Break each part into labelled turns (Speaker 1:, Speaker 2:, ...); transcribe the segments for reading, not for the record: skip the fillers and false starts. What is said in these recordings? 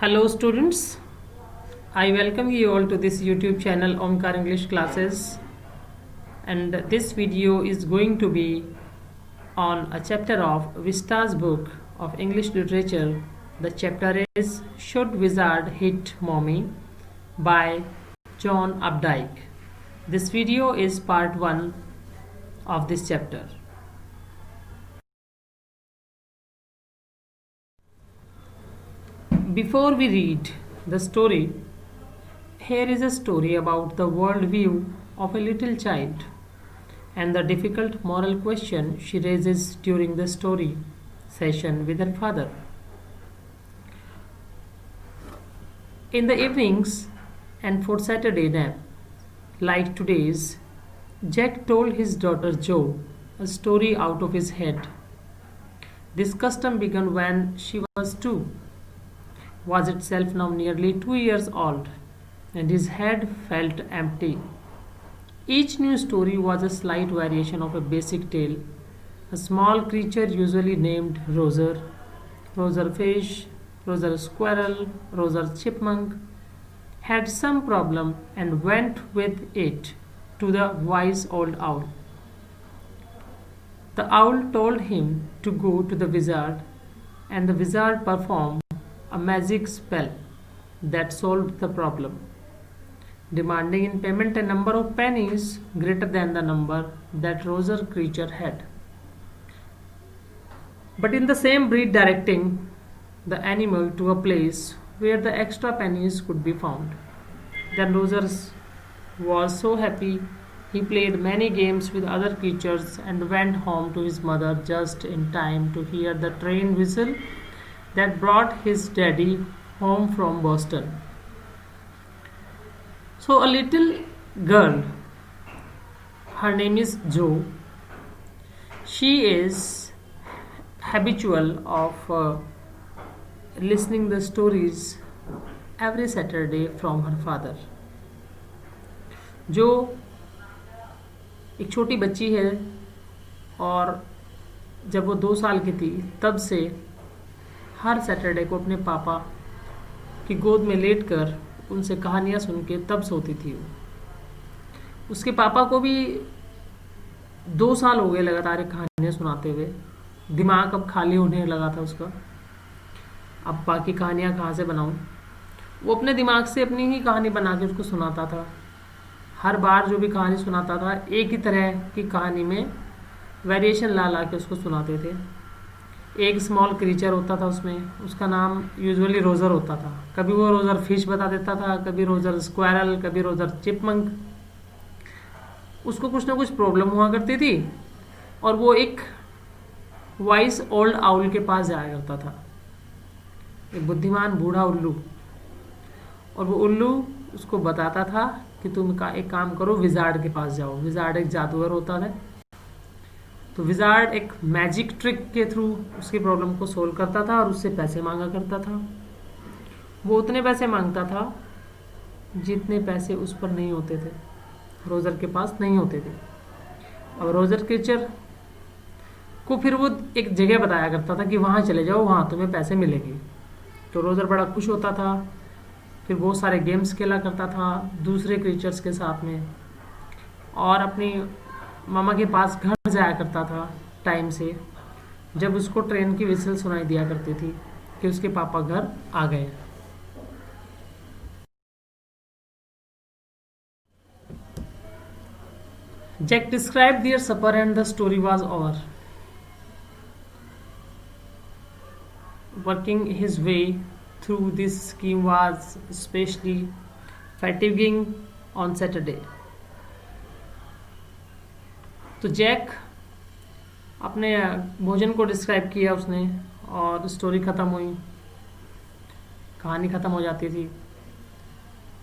Speaker 1: Hello students, I welcome you all to this YouTube channel Omkar English Classes, and this video is going to be on a chapter of Vista's book of English literature. The chapter is Should Wizard Hit Mommy by John Updike. This video is part 1 of this chapter. Before we read the story, here is a story about the world view of a little child and the difficult moral question she raises during the story session with her father. In the evenings and for Saturday nap, like today's, Jack told his daughter Jo a story out of his head. This custom began when she was 2. Was itself now nearly 2 years old, and his head felt empty. Each new story was a slight variation of a basic tale. A small creature usually named Roser, Roser fish, Roser squirrel, Roser chipmunk, had some problem and went with it to the wise old owl. The owl told him to go to the wizard, and the wizard performed a magic spell that solved the problem, demanding in payment a number of pennies greater than the number that Roser creature had, but in the same breed directing the animal to a place where the extra pennies could be found. Then Roser was so happy he played many games with other creatures and went home to his mother just in time to hear the train whistle that brought his daddy home from Boston. So a little girl, her name is Jo, she is habitual of listening the stories every Saturday from her father. जो एक छोटी बच्ची है और जब वो 2 साल की थी तब से हर सैटरडे को अपने पापा की गोद में लेटकर उनसे कहानियाँ सुन के तब सोती थी वो। उसके पापा को भी 2 साल हो गए लगातार कहानियाँ सुनाते हुए। दिमाग अब खाली होने लगा था उसका, अब बाकी कहानियाँ कहाँ से बनाऊँ। वो अपने दिमाग से अपनी ही कहानी बना के उसको सुनाता था। हर बार जो भी कहानी सुनाता था एक ही तरह की कहानी में वेरिएशन ला ला के उसको सुनाते थे। एक स्मॉल क्रीचर होता था उसमें, उसका नाम यूजुअली रोज़र होता था। कभी वो रोज़र फिश बता देता था, कभी रोज़र स्क्वायरल, कभी रोज़र चिपमंक। उसको कुछ ना कुछ प्रॉब्लम हुआ करती थी और वो एक वाइस ओल्ड आउल के पास जाया करता था, एक बुद्धिमान बूढ़ा उल्लू। और वो उल्लू उसको बताता था कि तुम एक काम करो, विजार्ड के पास जाओ। विजार्ड एक जादूगर होता है, तो विजार्ड एक मैजिक ट्रिक के थ्रू उसकी प्रॉब्लम को सोल्व करता था और उससे पैसे मांगा करता था। वो उतने पैसे मांगता था जितने पैसे उस पर नहीं होते थे, रोज़र के पास नहीं होते थे। और रोज़र क्रीचर को फिर वो एक जगह बताया करता था कि वहाँ चले जाओ, वहाँ तुम्हें पैसे मिलेंगे। तो रोज़र बड़ा खुश होता था, फिर बहुत सारे गेम्स खेला करता था दूसरे क्रीचर्स के साथ में, और अपनी मामा के पास घर जाया करता था टाइम से, जब उसको ट्रेन की विसल सुनाई दिया करती थी कि उसके पापा घर आ गए। Jack described their supper and the story was over. Working his way through this scheme was especially fatiguing on Saturday. तो जैक अपने भोजन को डिस्क्राइब किया उसने और स्टोरी ख़त्म हुई, कहानी ख़त्म हो जाती थी।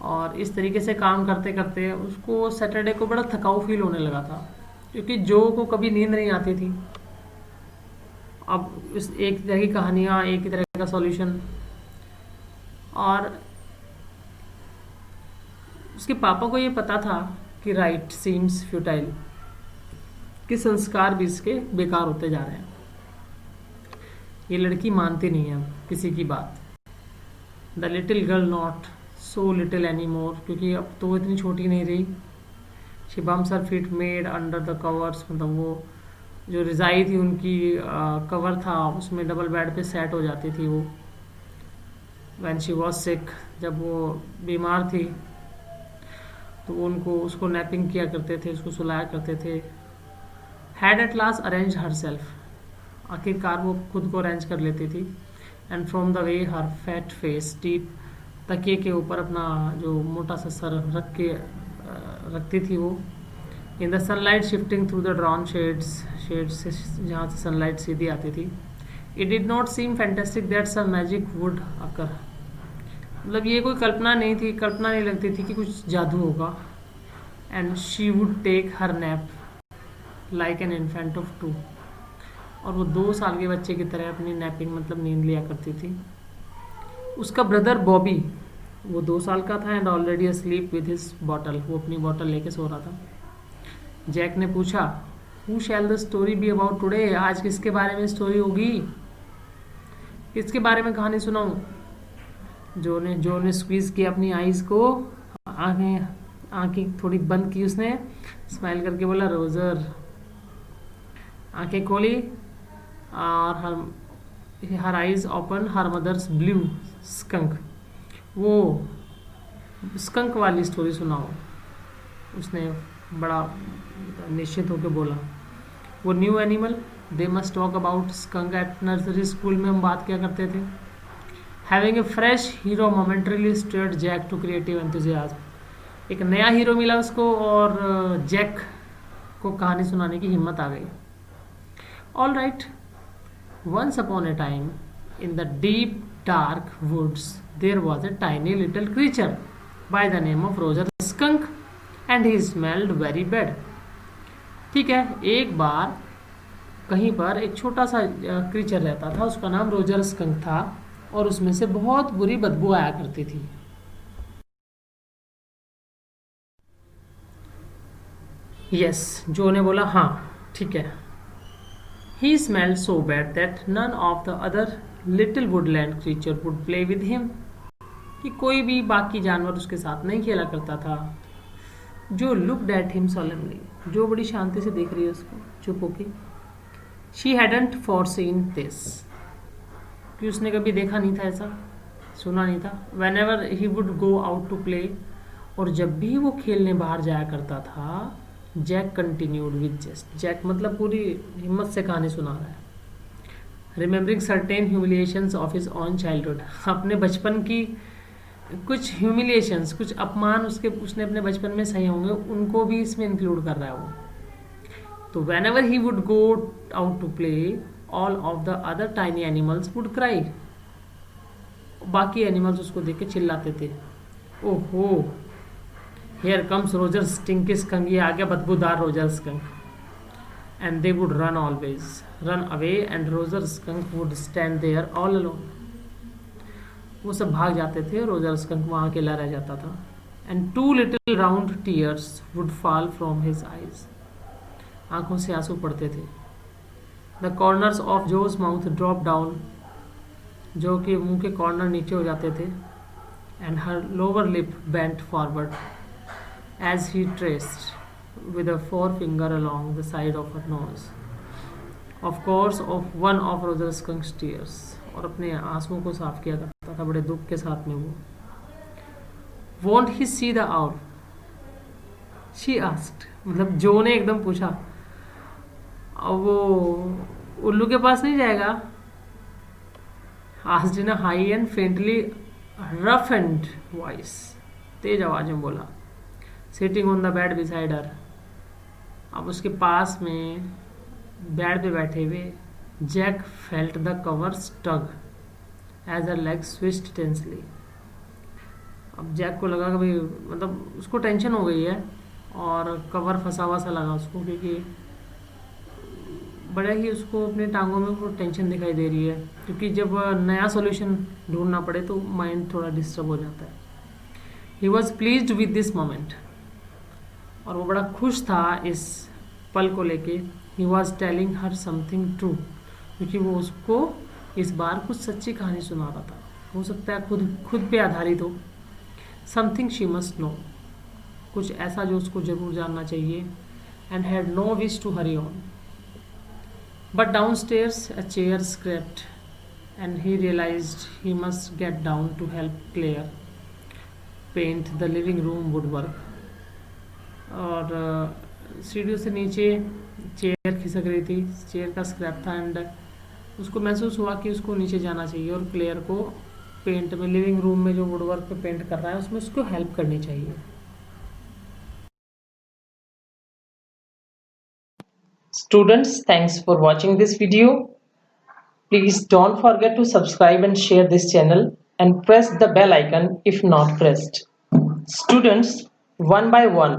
Speaker 1: और इस तरीके से काम करते करते उसको सैटरडे को बड़ा थकाऊ फील होने लगा था, क्योंकि जो को कभी नींद नहीं आती थी। अब इस एक तरह की कहानियाँ, एक ही तरह का सॉल्यूशन। और उसके पापा को ये पता था कि राइट सीम्स फ्यूटाइल, कि संस्कार भी इसके बेकार होते जा रहे हैं। ये लड़की मानती नहीं है किसी की बात। The little girl not so little any more, क्योंकि अब तो वो इतनी छोटी नहीं रही. She bums her feet made under the covers, मतलब वो जो रज़ाई थी उनकी कवर था उसमें डबल बेड पे सेट हो जाती थी वो. व्हेन शी वॉज सिक, जब वो बीमार थी तो वो उनको उसको नैपिंग किया करते थे, उसको सुलाया करते थे. Had at last arrange her self, आखिरकार वो खुद को अरेंज कर लेती थी. And from the way her fat face deep, तकिए के ऊपर अपना जो मोटा सा सर रख के रखती थी वो. In the sunlight shifting through the drawn shades, shade से जहाँ से सनलाइट सीधी आती थी. It did not seem fantastic that some magic would occur, मतलब ये कोई कल्पना नहीं थी, कल्पना नहीं लगती थी कि कुछ जादू होगा. And she would take her nap like an infant of 2, और वो 2 साल के बच्चे की तरह अपनी नैपिंग मतलब नींद लिया करती थी. उसका ब्रदर बॉबी, वो 2 साल का था and already asleep with his bottle, वो अपनी बॉटल लेके सो रहा था. जैक ने पूछा, who shell the story be about today, आज किसके बारे में स्टोरी होगी, किसके बारे में कहानी सुनाऊं. जो ने स्क्वीज किया अपनी आईज को, आंखें थोड़ी बंद की उसने, स्माइल करके बोला रोजर. आंखें खोली और her eyes open, her mother's blue skunk, वो स्कंक वाली स्टोरी सुनाओ, उसने बड़ा निश्चित होकर बोला. वो new animal they must talk about skunk at nursery school में हम बात किया करते थे. Having a fresh hero momentarily stirred Jack to creative enthusiasm, एक नया हीरो मिला उसको और जैक को कहानी सुनाने की हिम्मत आ गई. All right, once upon a time in the deep dark woods there was a tiny little creature by the name of Roger Skunk and he smelled very bad. ठीक है, एक बार कहीं पर एक छोटा सा क्रीचर रहता था, उसका नाम रोजर स्कंक था और उसमें से बहुत बुरी बदबू आया करती थी. यस, जो ने बोला हाँ ठीक है. He smelled so bad that none of the other little woodland creature would play with him, कि कोई भी बाकी जानवर उसके साथ नहीं खेला करता था. जो लुक्ड एट हिम सोलेमली, जो बड़ी शांति से देख रही है उसको चुप होके. शी हैडंट फॉरसीन दिस, कि उसने कभी देखा नहीं था ऐसा, सुना नहीं था. Whenever he would go out to play, और जब भी वो खेलने बाहर जाया करता था, Jack continued with zest, Jack मतलब पूरी हिम्मत से कहानी सुना रहा है. Remembering certain humiliations of his own childhood, अपने बचपन की कुछ ह्यूमिलिएशंस, कुछ अपमान उसने अपने बचपन में सहे होंगे, उनको भी इसमें इंक्लूड कर रहा है वो. तो whenever he would go out to play, all of the other tiny animals would cry, बाकी एनिमल्स उसको देख के चिल्लाते थे, ओहो here comes Roger stinky skunk, ये आ गया बदबूदार Roger Skunk. And they would run always run away and Roger Skunk would stand there all alone, वो सब भाग जाते थे, रोजर स्कंक वहाँ अकेला रह जाता था. And 2 little round tears would fall from his eyes, आंखों से आंसू पड़ते थे. The corners of Joe's mouth drop down, जो कि मुंह के कॉर्नर नीचे हो जाते थे. And her lower lip bent forward as he traced with a forefinger along the side of her nose, of course of one of Roger skunk's tears, और अपने आंसुओं को साफ किया करता था बड़े दुख के साथ में वो. Won't he see the owl? She asked, मतलब जो ने एकदम पूछा, अब वो उल्लू के पास नहीं जाएगा. Asked in a high and faintly roughened voice, तेज आवाज में बोला. Sitting on the bed beside her, अब उसके पास में बेड पे बैठे हुए, Jack felt the cover tug as her leg switched tensely. अब जैक को लगा कि भाई मतलब उसको टेंशन हो गई है और कवर फंसा हुआ सा लगा उसको, क्योंकि बड़ा ही उसको अपने टांगों में वो टेंशन दिखाई दे रही है, क्योंकि जब नया सॉल्यूशन ढूंढना पड़े तो माइंड थोड़ा डिस्टर्ब हो जाता है. He was pleased with this moment, और वो बड़ा खुश था इस पल को लेके. He was telling her something true, क्योंकि वो उसको इस बार कुछ सच्ची कहानी सुना रहा था. हो सकता है खुद खुद पे आधारित हो. समथिंग शी मस्ट नो, कुछ ऐसा जो उसको जरूर जानना चाहिए. And had no wish to hurry on. But downstairs a chair scraped and he realized he must get down to help Claire paint the living room woodwork. और सीढ़ियों से नीचे चेयर खिसक रही थी, चेयर का स्क्रैप था. And उसको महसूस हुआ कि उसको नीचे जाना चाहिए और क्लेयर को पेंट में, लिविंग रूम में जो वुडवर्क पे पेंट कर रहा है उसमें उसको हेल्प करनी चाहिए.
Speaker 2: Students, thanks for watching this video. Please don't forget to subscribe and share this channel and press the bell icon if not pressed. Students, one by one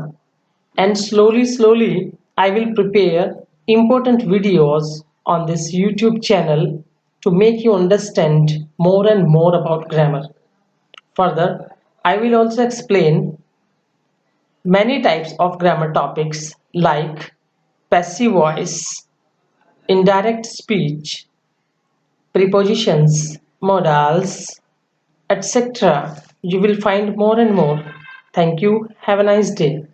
Speaker 2: and slowly I will prepare important videos on this YouTube channel to make you understand more and more about grammar. Further, I will also explain many types of grammar topics like passive voice, indirect speech, prepositions, modals, etc. You will find more and more. Thank you. Have a nice day.